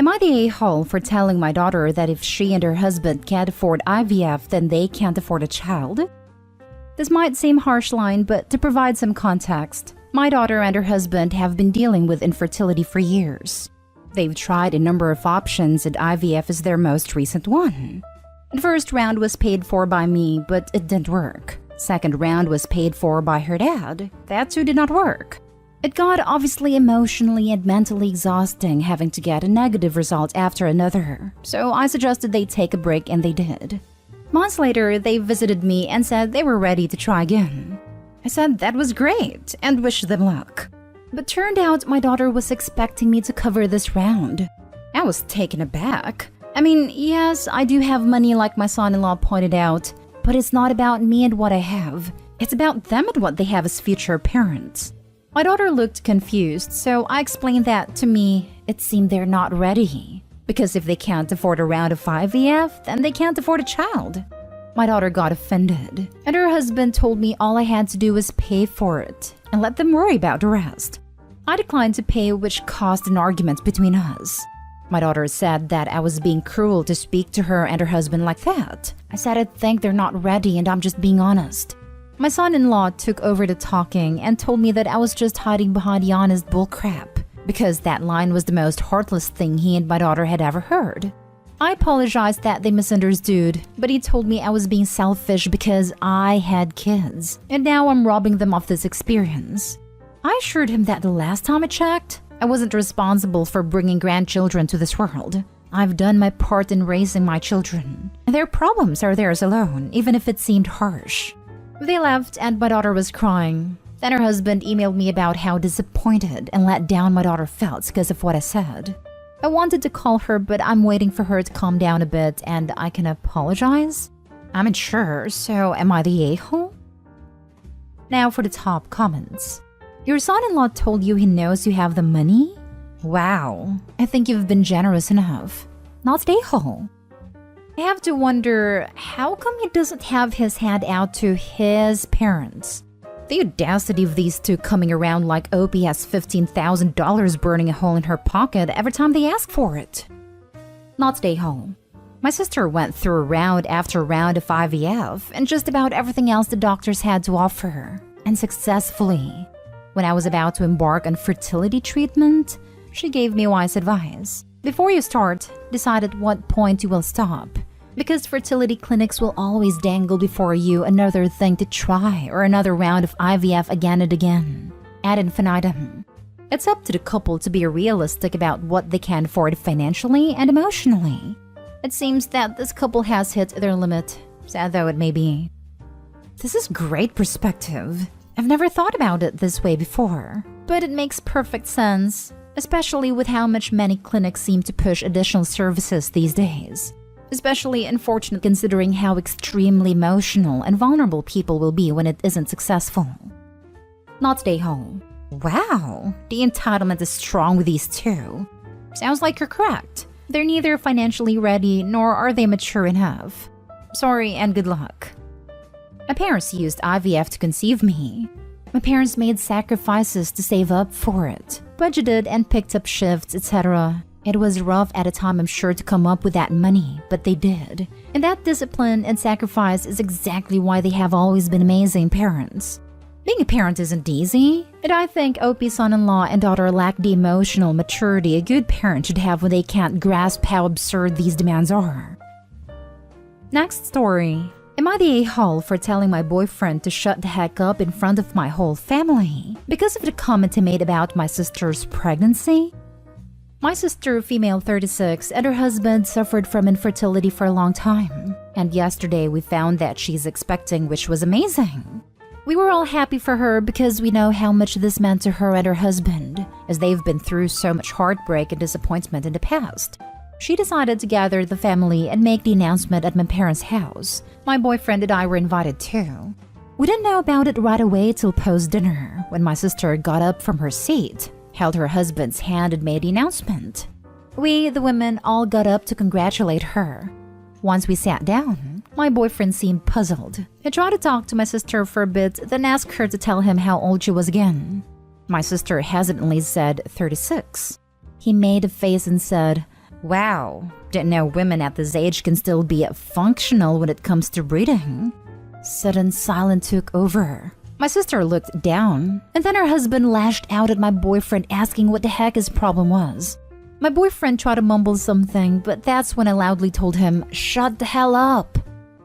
Am I the a-hole for telling my daughter that if she and her husband can't afford IVF, then they can't afford a child? This might seem harsh line, but to provide some context, my daughter and her husband have been dealing with infertility for years. They've tried a number of options and IVF is their most recent one. The first round was paid for by me, but it didn't work. Second round was paid for by her dad. That too did not work. It got obviously emotionally and mentally exhausting having to get a negative result after another, so I suggested they take a break and they did. Months later, they visited me and said they were ready to try again. I said that was great and wished them luck. But turned out my daughter was expecting me to cover this round. I was taken aback. I mean, yes, I do have money like my son-in-law pointed out, but it's not about me and what I have. It's about them and what they have as future parents. My daughter looked confused, so I explained that to me, it seemed they're not ready. Because if they can't afford a round of IVF, then they can't afford a child. My daughter got offended, and her husband told me all I had to do was pay for it and let them worry about the rest. I declined to pay, which caused an argument between us. My daughter said that I was being cruel to speak to her and her husband like that. I said I think they're not ready and I'm just being honest. My son-in-law took over the talking and told me that I was just hiding behind the honest bullcrap, because that line was the most heartless thing he and my daughter had ever heard. I apologized that they misunderstood, but he told me I was being selfish because I had kids, and now I'm robbing them of this experience. I assured him that the last time I checked, I wasn't responsible for bringing grandchildren to this world. I've done my part in raising my children, and their problems are theirs alone, even if it seemed harsh. They left and my daughter was crying. Then her husband emailed me about how disappointed and let down my daughter felt because of what I said. I wanted to call her, but I'm waiting for her to calm down a bit and I can apologize. I'm unsure, so am I the a-hole? Now for the top comments. Your son-in-law told you he knows you have the money? Wow, I think you've been generous enough. Not the a-hole. I have to wonder, how come he doesn't have his hand out to his parents? The audacity of these two coming around like Opie has $15,000 burning a hole in her pocket every time they ask for it. Not stay home. My sister went through round after round of IVF and just about everything else the doctors had to offer her, and successfully. When I was about to embark on fertility treatment, she gave me wise advice. Before you start, decide at what point you will stop. Because fertility clinics will always dangle before you another thing to try or another round of IVF again and again. Ad infinitum. It's up to the couple to be realistic about what they can afford financially and emotionally. It seems that this couple has hit their limit, sad though it may be. This is great perspective. I've never thought about it this way before, but it makes perfect sense, especially with how much many clinics seem to push additional services these days. Especially unfortunate considering how extremely emotional and vulnerable people will be when it isn't successful. Not stay home. Wow, the entitlement is strong with these two. Sounds like you're correct. They're neither financially ready nor are they mature enough. Sorry and good luck. My parents used IVF to conceive me. My parents made sacrifices to save up for it, budgeted and picked up shifts, etc. It was rough at a time, I'm sure, to come up with that money, but they did. And that discipline and sacrifice is exactly why they have always been amazing parents. Being a parent isn't easy, and I think Opie's son-in-law and daughter lack the emotional maturity a good parent should have when they can't grasp how absurd these demands are. Next story. Am I the a-hole for telling my boyfriend to shut the heck up in front of my whole family because of the comment he made about my sister's pregnancy? My sister, female 36, and her husband suffered from infertility for a long time. And yesterday we found that she's expecting, which was amazing. We were all happy for her because we know how much this meant to her and her husband, as they've been through so much heartbreak and disappointment in the past. She decided to gather the family and make the announcement at my parents' house. My boyfriend and I were invited too. We didn't know about it right away till post-dinner, when my sister got up from her seat, held her husband's hand and made the announcement. We, the women, all got up to congratulate her. Once we sat down, my boyfriend seemed puzzled. He tried to talk to my sister for a bit, then asked her to tell him how old she was again. My sister hesitantly said 36. He made a face and said, Wow, didn't know women at this age can still be functional when it comes to breeding. Sudden silence took over. My sister looked down, and then her husband lashed out at my boyfriend asking what the heck his problem was. My boyfriend tried to mumble something, but that's when I loudly told him, "Shut the hell up."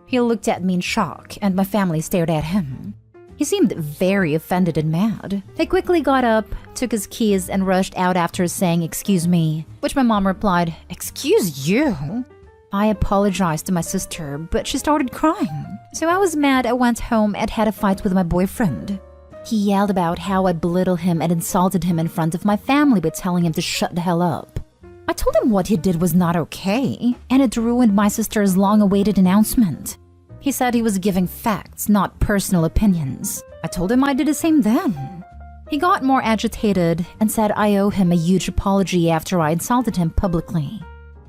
He looked at me in shock, and my family stared at him. He seemed very offended and mad. He quickly got up, took his keys, and rushed out after saying, "Excuse me," which my mom replied, "Excuse you?" I apologized to my sister, but she started crying. So I was mad. I went home and had a fight with my boyfriend. He yelled about how I belittled him and insulted him in front of my family by telling him to shut the hell up. I told him what he did was not okay, and it ruined my sister's long-awaited announcement. He said he was giving facts, not personal opinions. I told him I did the same then. He got more agitated and said I owe him a huge apology after I insulted him publicly.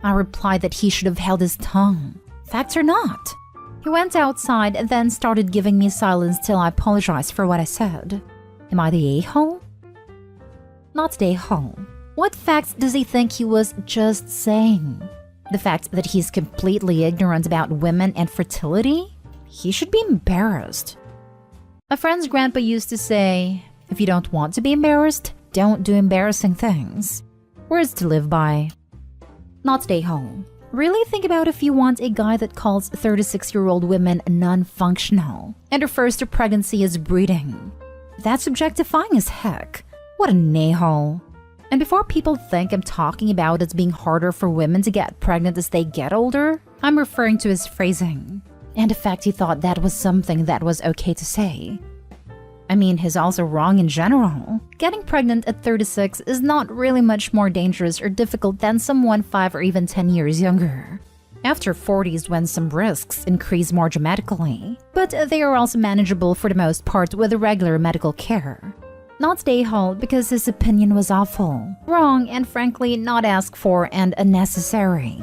I replied that he should have held his tongue. Facts or not. He went outside and then started giving me silence till I apologized for what I said. Am I the a-hole? Not the a-hole. What facts does he think he was just saying? The fact that he's completely ignorant about women and fertility? He should be embarrassed. My friend's grandpa used to say, if you don't want to be embarrassed, don't do embarrassing things. Words to live by. Not stay home. Really think about if you want a guy that calls 36-year-old women non-functional and refers to pregnancy as breeding. That's objectifying as heck. What an a-hole. And before people think I'm talking about it being harder for women to get pregnant as they get older, I'm referring to his phrasing and the fact he thought that was something that was okay to say. I mean, he's also wrong in general. Getting pregnant at 36 is not really much more dangerous or difficult than someone 5 or even 10 years younger. After 40 is when some risks increase more dramatically, but they are also manageable for the most part with regular medical care. Not stay home because his opinion was awful, wrong, and frankly not asked for and unnecessary.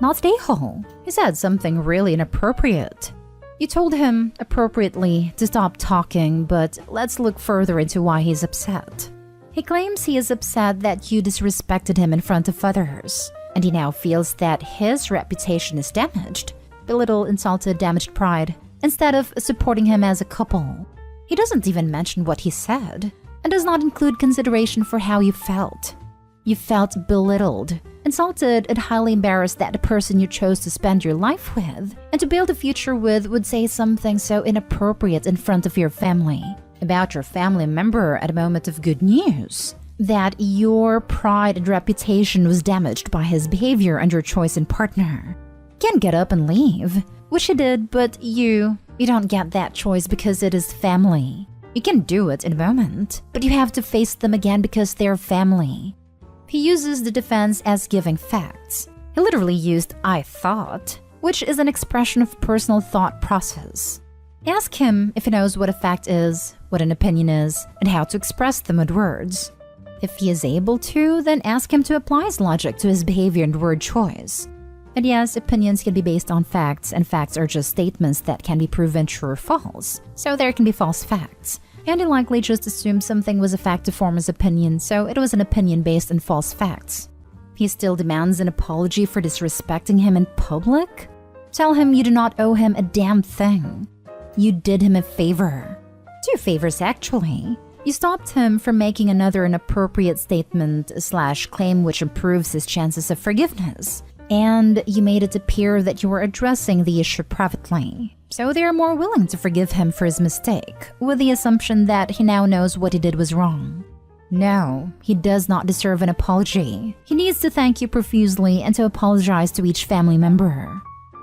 Not stay home. He said something really inappropriate. You told him, appropriately, to stop talking, but let's look further into why he's upset. He claims he is upset that you disrespected him in front of others, and he now feels that his reputation is damaged, belittled, insulted, damaged pride, instead of supporting him as a couple. He doesn't even mention what he said, and does not include consideration for how you felt. You felt belittled, insulted, and highly embarrassed that the person you chose to spend your life with and to build a future with would say something so inappropriate in front of your family, about your family member at a moment of good news, that your pride and reputation was damaged by his behavior and your choice in partner. You can get up and leave, which he did, but you don't get that choice because it is family. You can do it in a moment, but you have to face them again because they're family. He uses the defense as giving facts. He literally used "I thought," which is an expression of personal thought process. Ask him if he knows what a fact is, what an opinion is, and how to express them with words. If he is able to, then ask him to apply his logic to his behavior and word choice. And yes, opinions can be based on facts, and facts are just statements that can be proven true or false. So there can be false facts. And he likely just assumed something was a fact to form his opinion, so it was an opinion based on false facts. He still demands an apology for disrespecting him in public? Tell him you do not owe him a damn thing. You did him a favor. 2 favors, actually. You stopped him from making another inappropriate statement/claim which improves his chances of forgiveness. And you made it appear that you were addressing the issue privately. So they are more willing to forgive him for his mistake, with the assumption that he now knows what he did was wrong. No, he does not deserve an apology. He needs to thank you profusely and to apologize to each family member.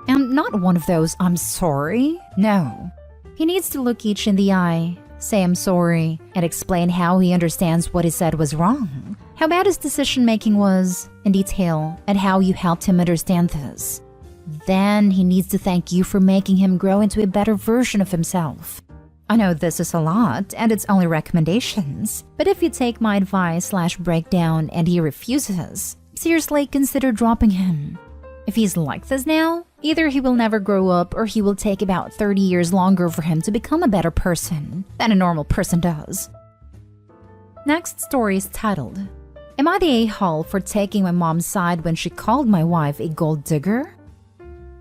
And not one of those "I'm sorry." No. He needs to look each in the eye, say "I'm sorry," and explain how he understands what he said was wrong, how bad his decision-making was, in detail, and how you helped him understand this. Then he needs to thank you for making him grow into a better version of himself. I know this is a lot, and it's only recommendations, but if you take my advice/breakdown and he refuses, seriously consider dropping him. If he's like this now, either he will never grow up or he will take about 30 years longer for him to become a better person than a normal person does. Next story is titled, Am I the a-hole for taking my mom's side when she called my wife a gold digger?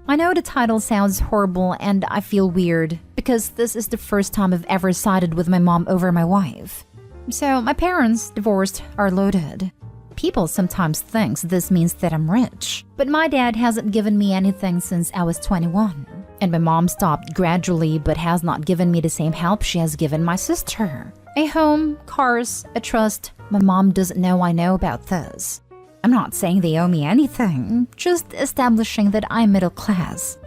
I know the title sounds horrible and I feel weird because this is the first time I've ever sided with my mom over my wife. So my parents, divorced, are loaded. People sometimes think this means that I'm rich, but my dad hasn't given me anything since I was 21. And my mom stopped gradually but has not given me the same help she has given my sister. A home, cars, a trust. My mom doesn't know I know about this. I'm not saying they owe me anything, just establishing that I'm middle class.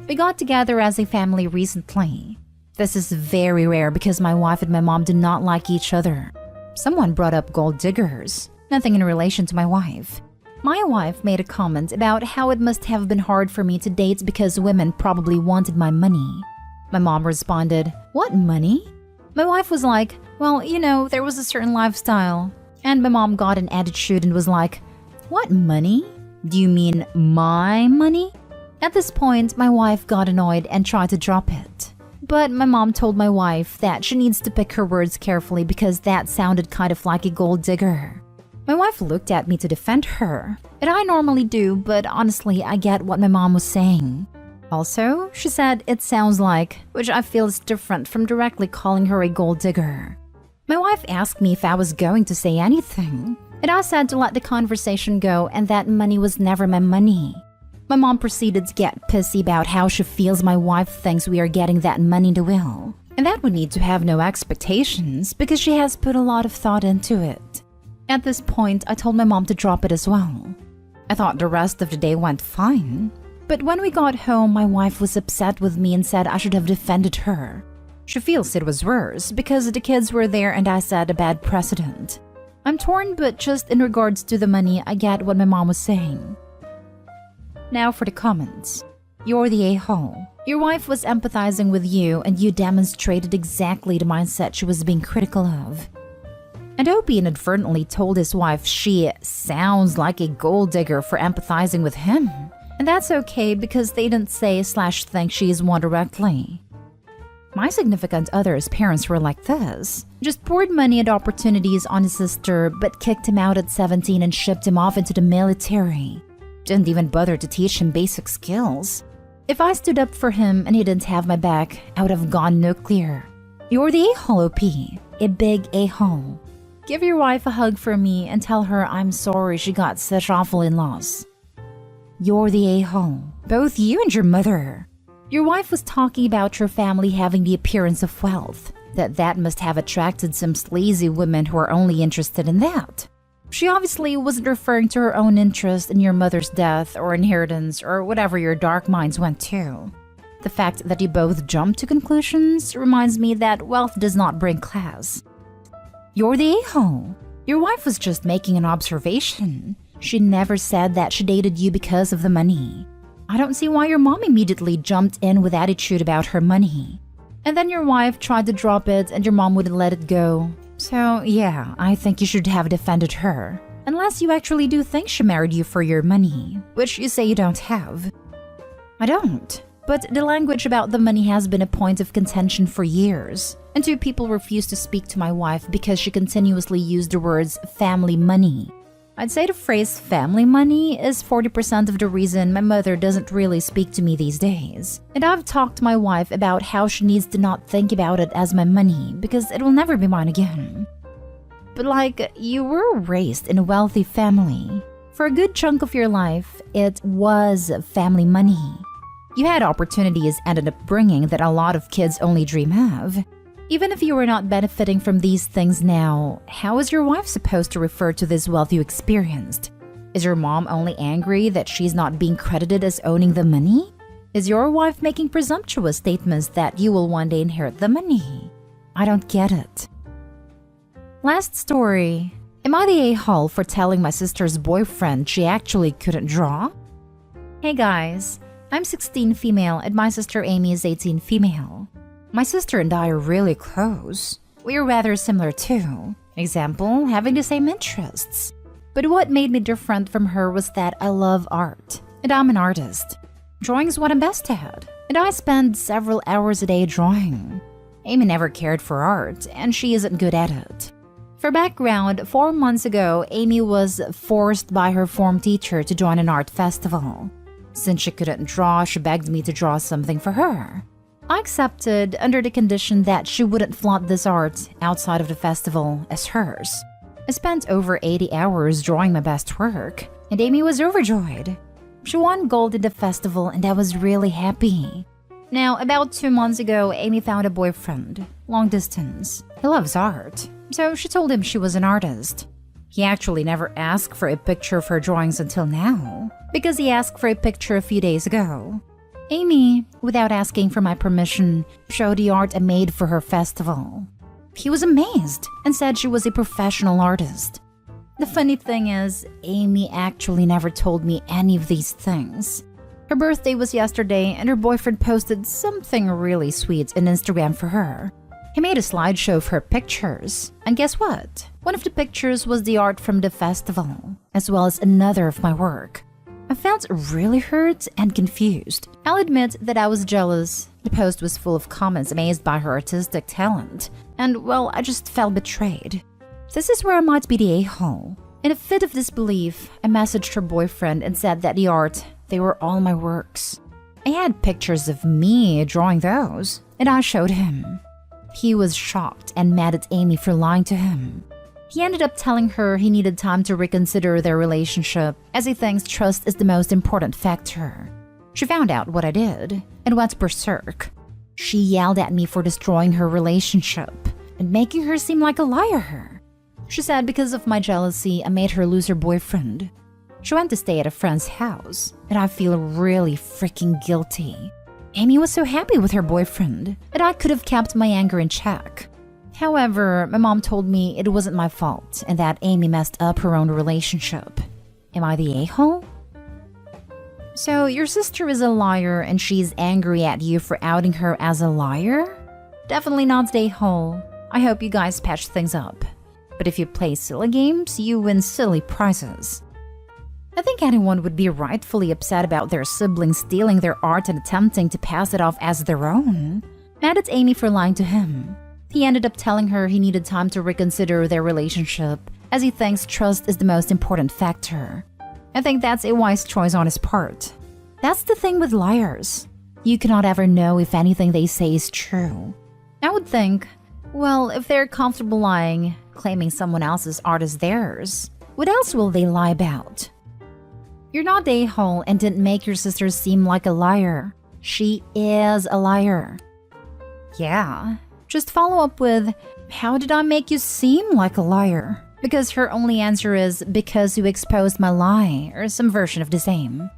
We got together as a family recently. This is very rare because my wife and my mom do not like each other. Someone brought up gold diggers, nothing in relation to my wife. My wife made a comment about how it must have been hard for me to date because women probably wanted my money. My mom responded, "What money?" My wife was like, "Well, you know, there was a certain lifestyle." And my mom got an attitude and was like, "What money? Do you mean my money?" At this point, my wife got annoyed and tried to drop it. But my mom told my wife that she needs to pick her words carefully because that sounded kind of like a gold digger. My wife looked at me to defend her, and I normally do, but honestly, I get what my mom was saying. Also, she said it sounds like, which I feel is different from directly calling her a gold digger. My wife asked me if I was going to say anything, and I said to let the conversation go and that money was never my money. My mom proceeded to get pissy about how she feels my wife thinks we are getting that money to will, and that we need to have no expectations because she has put a lot of thought into it. At this point, I told my mom to drop it as well. I thought the rest of the day went fine. But when we got home, my wife was upset with me and said I should have defended her. She feels it was worse because the kids were there and I set a bad precedent. I'm torn, but just in regards to the money, I get what my mom was saying. Now for the comments. You're the a-hole. Your wife was empathizing with you and you demonstrated exactly the mindset she was being critical of. And Opie inadvertently told his wife she sounds like a gold digger for empathizing with him. And that's okay because they didn't say/think she is one directly. My significant other's parents were like this. Just poured money and opportunities on his sister but kicked him out at 17 and shipped him off into the military. Didn't even bother to teach him basic skills. If I stood up for him and he didn't have my back, I would have gone nuclear. You're the a-hole, Opie. A big a-hole. Give your wife a hug for me and tell her I'm sorry she got such awful in-laws. You're the a-hole. Both you and your mother. Your wife was talking about your family having the appearance of wealth. That must have attracted some sleazy women who are only interested in that. She obviously wasn't referring to her own interest in your mother's death or inheritance or whatever your dark minds went to. The fact that you both jumped to conclusions reminds me that wealth does not bring class. You're the a-hole. Your wife was just making an observation. She never said that she dated you because of the money. I don't see why your mom immediately jumped in with attitude about her money. And then your wife tried to drop it and your mom wouldn't let it go. So yeah, I think you should have defended her. Unless you actually do think she married you for your money, which you say you don't have. I don't. But the language about the money has been a point of contention for years. And two people refused to speak to my wife because she continuously used the words family money. I'd say the phrase family money is 40% of the reason my mother doesn't really speak to me these days. And I've talked to my wife about how she needs to not think about it as my money because it will never be mine again. But like, you were raised in a wealthy family. For a good chunk of your life, it was family money. You had opportunities and an upbringing that a lot of kids only dream of. Even if you were not benefiting from these things now, how is your wife supposed to refer to this wealth you experienced? Is your mom only angry that she's not being credited as owning the money? Is your wife making presumptuous statements that you will one day inherit the money? I don't get it. Last story. Am I the a-hole for telling my sister's boyfriend she actually couldn't draw? Hey guys, I'm 16 female and my sister Amy is 18 female. My sister and I are really close. We are rather similar too. Example, having the same interests. But what made me different from her was that I love art, and I'm an artist. Drawing is what I'm best at, and I spend several hours a day drawing. Amy never cared for art, and she isn't good at it. For background, 4 months ago, Amy was forced by her form teacher to join an art festival. Since she couldn't draw, she begged me to draw something for her. I accepted under the condition that she wouldn't flaunt this art outside of the festival as hers. I spent over 80 hours drawing my best work, and Amy was overjoyed. She won gold in the festival, and I was really happy. Now, about 2 months ago, Amy found a boyfriend, long distance. He loves art, so she told him she was an artist. He actually never asked for a picture of her drawings until now, because he asked for a picture a few days ago. Amy, without asking for my permission, showed the art I made for her festival. He was amazed and said she was a professional artist. The funny thing is, Amy actually never told me any of these things. Her birthday was yesterday and her boyfriend posted something really sweet on Instagram for her. He made a slideshow of her pictures, and guess what? One of the pictures was the art from the festival, as well as another of my work. I felt really hurt and confused. I'll admit that I was jealous. The post was full of comments amazed by her artistic talent, and well, I just felt betrayed. This is where I might be the a-hole. In a fit of disbelief, I messaged her boyfriend and said that the art, they were all my works. I had pictures of me drawing those, and I showed him. He was shocked and mad at Amy for lying to him. He ended up telling her he needed time to reconsider their relationship, as he thinks trust is the most important factor. She found out what I did and went berserk. She yelled at me for destroying her relationship and making her seem like a liar. She said because of my jealousy, I made her lose her boyfriend. She went to stay at a friend's house, and I feel really freaking guilty. Amy was so happy with her boyfriend that I could have kept my anger in check. However, my mom told me it wasn't my fault and that Amy messed up her own relationship. Am I the a-hole? So, your sister is a liar and she's angry at you for outing her as a liar? Definitely not the a-hole. I hope you guys patch things up. But if you play silly games, you win silly prizes. I think anyone would be rightfully upset about their siblings stealing their art and attempting to pass it off as their own. Mad at Amy for lying to him. He ended up telling her he needed time to reconsider their relationship, as he thinks trust is the most important factor. I think that's a wise choice on his part. That's the thing with liars. You cannot ever know if anything they say is true. I would think, well, if they're comfortable lying, claiming someone else's art is theirs, what else will they lie about? You're not the a-hole and didn't make your sister seem like a liar. She is a liar. Yeah. Just follow up with, how did I make you seem like a liar? Because her only answer is, because you exposed my lie, or some version of the same.